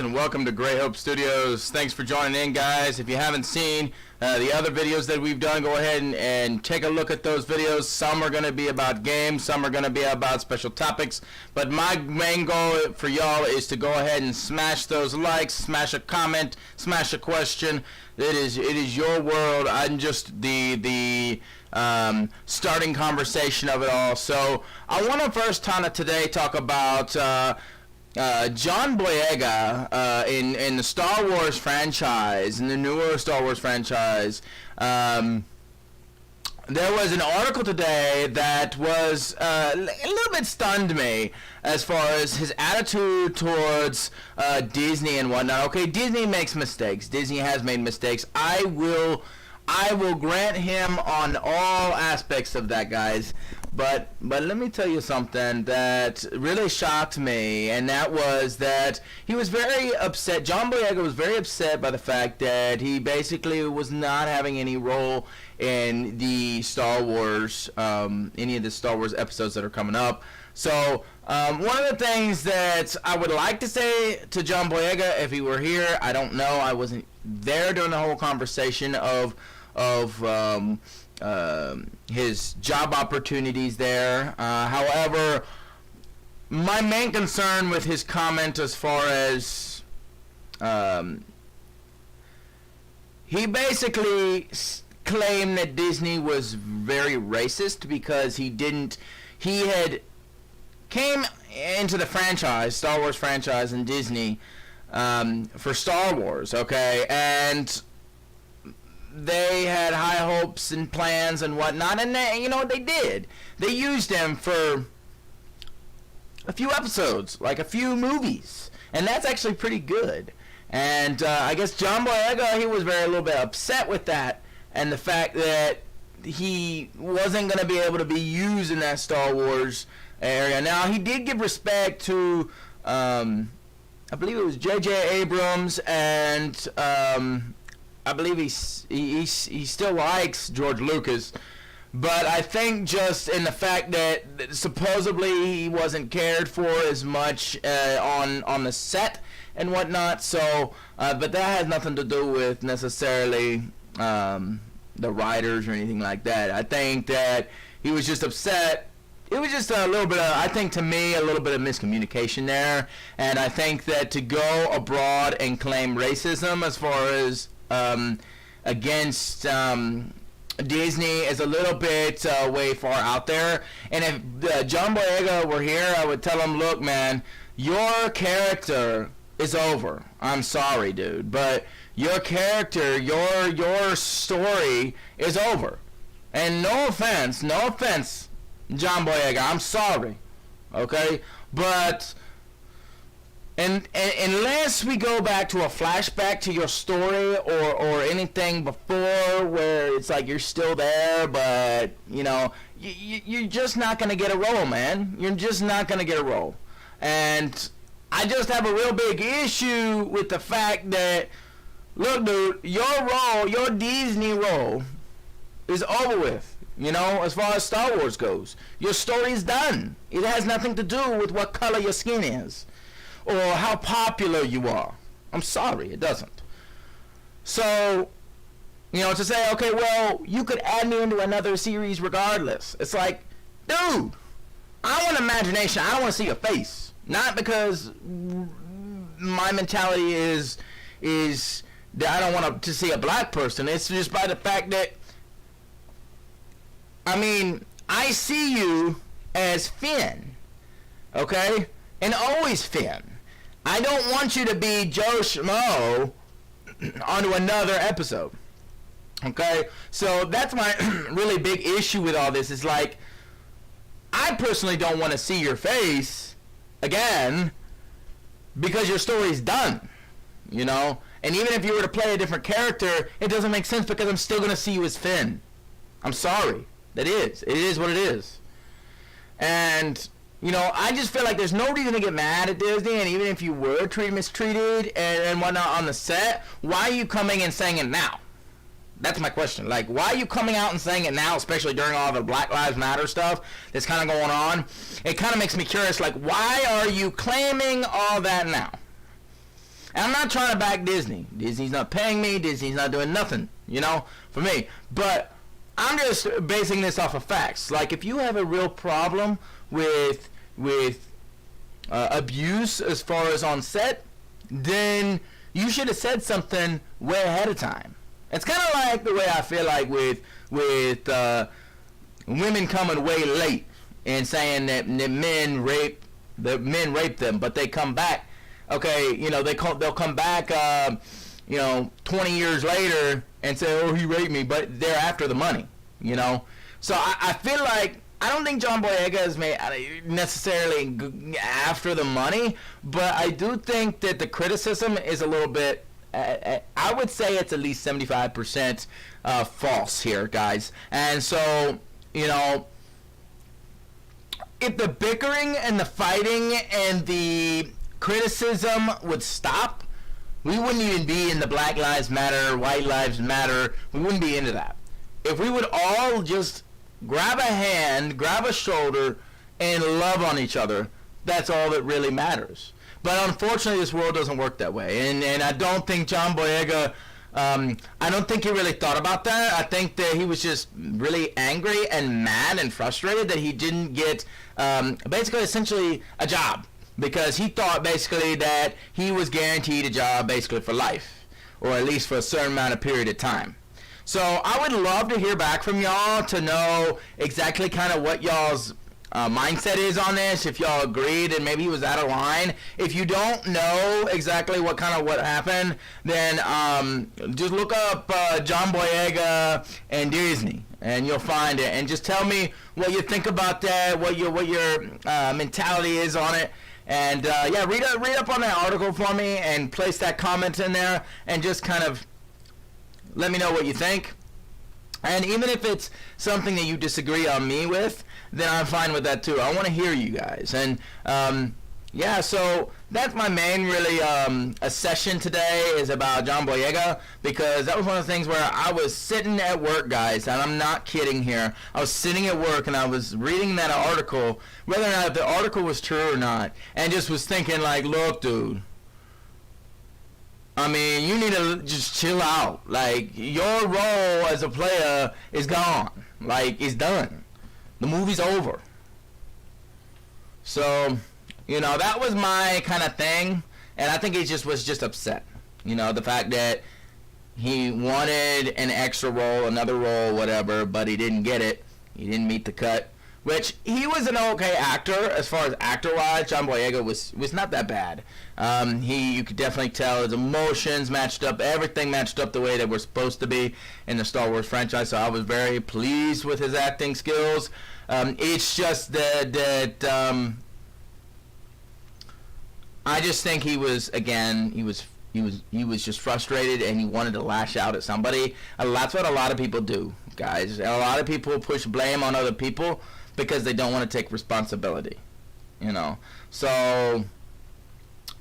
and welcome to Grey Hope Studios. Thanks for joining in, guys. If you haven't seen the other videos that we've done, go ahead and take a look at those videos. Some are going to be about games, some are going to be about special topics, but my main goal for y'all is to go ahead and smash those likes, smash a comment, smash a question. It is your world. I'm just the starting conversation of it all. So I want to first today talk about John Boyega in the Star Wars franchise, in the newer Star Wars franchise. There was an article today that was a little bit stunned me as far as his attitude towards Disney and whatnot. Okay, Disney makes mistakes. Disney has made mistakes. I will grant him on all aspects of that, guys. But let me tell you something that really shocked me, and that was that he was very upset. John Boyega was very upset by the fact that he basically was not having any role in the Star Wars, any of the Star Wars episodes that are coming up. So one of the things that I would like to say to John Boyega, if he were here, I don't know, I wasn't there during the whole conversation of his job opportunities there. However, my main concern with his comment as far as he basically claimed that Disney was very racist because he had came into the franchise, Star Wars franchise, and Disney for Star Wars, okay, and they had high hopes and plans and whatnot, and they did. They used him for a few episodes, like a few movies, and that's actually pretty good. And I guess John Boyega, he was a little bit upset with that, and the fact that he wasn't going to be able to be used in that Star Wars area. Now, he did give respect to, I believe it was J.J. Abrams, and I believe he still likes George Lucas, but I think just in the fact that supposedly he wasn't cared for as much on the set and whatnot. So, but that has nothing to do with necessarily the writers or anything like that. I think that he was just upset. It was just a little bit of, I think to me, a little bit of miscommunication there, and I think that to go abroad and claim racism as far as against Disney is a little bit way far out there. And if John Boyega were here, I would tell him, look, man, your character is over. I'm sorry, dude, but your character, your story is over. And no offense, John Boyega, I'm sorry, okay, but And unless we go back to a flashback to your story or anything before where it's like you're still there, but, you're just not going to get a role, man. You're just not going to get a role. And I just have a real big issue with the fact that, look, dude, your role, your Disney role is over with, as far as Star Wars goes. Your story's done. It has nothing to do with what color your skin is or how popular you are. I'm sorry, it doesn't. So, to say, okay, well, you could add me into another series regardless. It's like, dude, I want imagination. I don't want to see your face. Not because my mentality is that I don't want to see a black person. It's just by the fact that, I see you as Finn, okay? And always Finn. I don't want you to be Joe Schmo onto another episode. Okay? So that's my really big issue with all this. Is like, I personally don't want to see your face again because your story's done. And even if you were to play a different character, it doesn't make sense because I'm still going to see you as Finn. I'm sorry. It is what it is. And I just feel like there's no reason to get mad at Disney, and even if you were mistreated and whatnot on the set, why are you coming and saying it now? That's my question. Like, why are you coming out and saying it now, especially during all the Black Lives Matter stuff that's kind of going on? It kind of makes me curious, like, why are you claiming all that now? And I'm not trying to back Disney. Disney's not paying me. Disney's not doing nothing, for me. But I'm just basing this off of facts. Like, if you have a real problem with abuse as far as on set, then you should have said something way ahead of time. It's kind of like the way I feel like with women coming way late and saying that men rape them, but they come back. Okay, they'll come back 20 years later and say, oh, he raped me, but they're after the money. So I feel like, I don't think John Boyega is necessarily after the money, but I do think that the criticism is a little bit, I would say it's at least 75% false here, guys. And so, if the bickering and the fighting and the criticism would stop, we wouldn't even be in the Black Lives Matter, White Lives Matter. We wouldn't be into that. If we would all just grab a hand, grab a shoulder, and love on each other, that's all that really matters. But unfortunately, this world doesn't work that way. And I don't think John Boyega, I don't think he really thought about that. I think that he was just really angry and mad and frustrated that he didn't get basically essentially a job, because he thought basically that he was guaranteed a job basically for life, or at least for a certain amount of period of time. So I would love to hear back from y'all to know exactly kind of what y'all's mindset is on this, if y'all agreed and maybe he was out of line. If you don't know exactly what happened, then just look up John Boyega and Disney, and you'll find it. And just tell me what you think about that, what your mentality is on it. And read up on that article for me and place that comment in there, and just kind of let me know what you think. And even if it's something that you disagree on me with, then I'm fine with that too. I want to hear you guys. And so that's my main really a session today is about John Boyega, because that was one of the things where I was sitting at work, guys, and I'm not kidding here. I was sitting at work and I was reading that article, whether or not the article was true or not, and just was thinking like, look, dude, I mean, you need to just chill out. Like, your role as a player is gone. Like, it's done. The movie's over. So, that was my kind of thing. And I think he was just upset. The fact that he wanted an extra role, another role, whatever, but he didn't get it. He didn't meet the cut. Which, he was an okay actor. As far as actor-wise, John Boyega was not that bad. You could definitely tell his emotions matched up, everything matched up the way they were supposed to be in the Star Wars franchise, so I was very pleased with his acting skills. It's just that I just think he was just frustrated, and he wanted to lash out at somebody. That's what a lot of people do, guys. A lot of people push blame on other people because they don't want to take responsibility, So,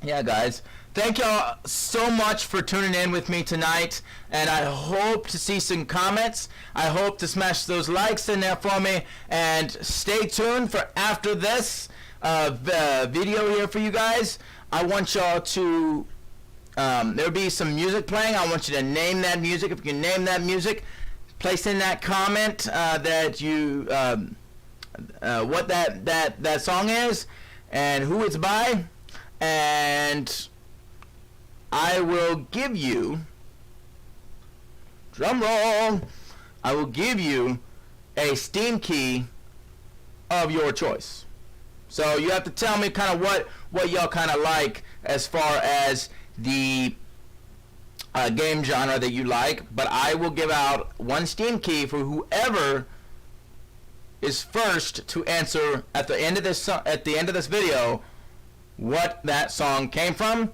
yeah, guys, thank y'all so much for tuning in with me tonight, and I hope to see some comments. I hope to smash those likes in there for me, and stay tuned for after this video here for you guys. I want y'all to, there'll be some music playing. I want you to name that music. If you can name that music, place in that comment that you, what that song is and who it's by, and I will give you, drum roll, I will give you a Steam key of your choice. So you have to tell me kind of what y'all kind of like as far as the game genre that you like, but I will give out one Steam key for whoever is first to answer at the end of this video what that song came from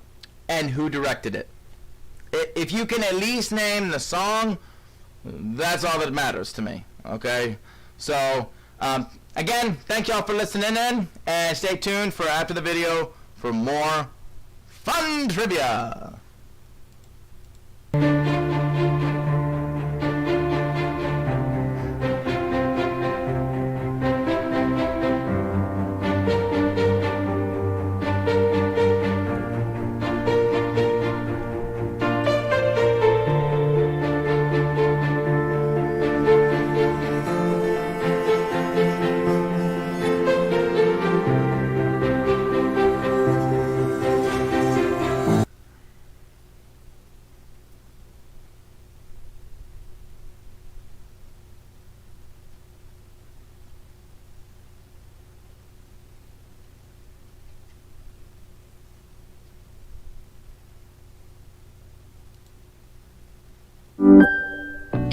and who directed it. If you can at least name the song, that's all that matters to me. Okay, so again, thank y'all for listening in, and stay tuned for after the video for more fun trivia.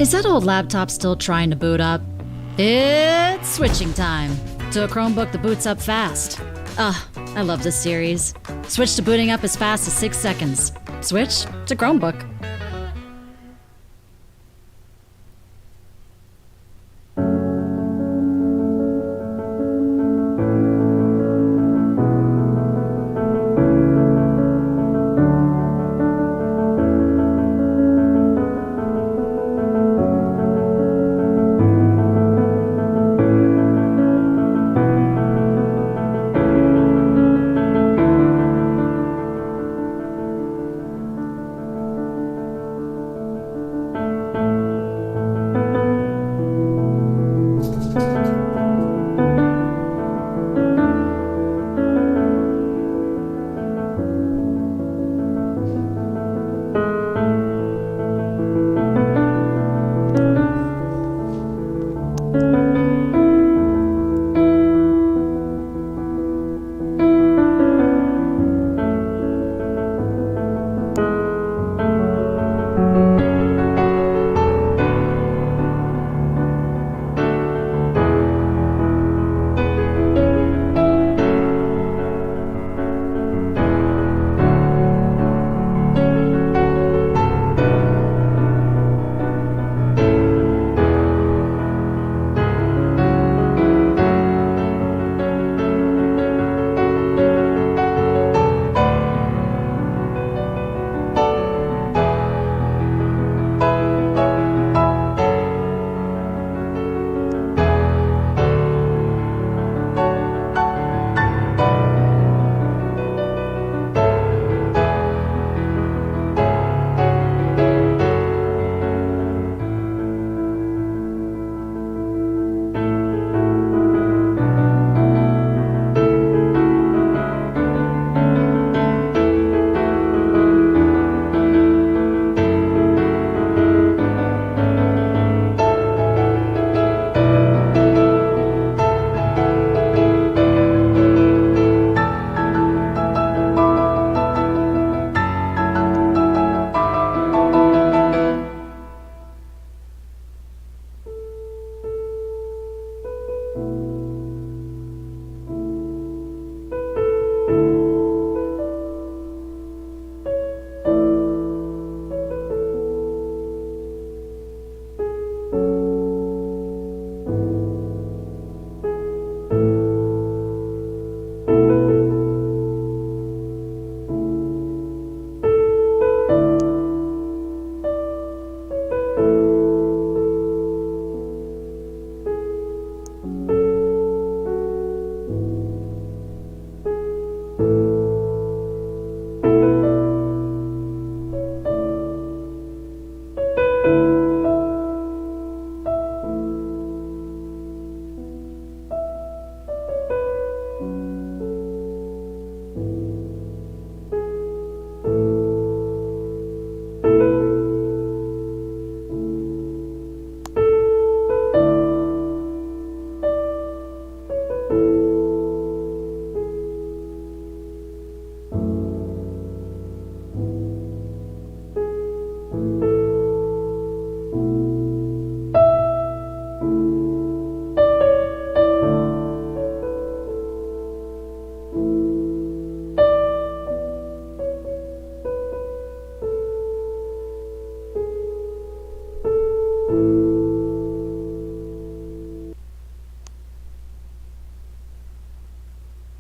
Is that old laptop still trying to boot up? It's switching time to a Chromebook that boots up fast. I love this series. Switch to booting up as fast as 6 seconds. Switch to Chromebook.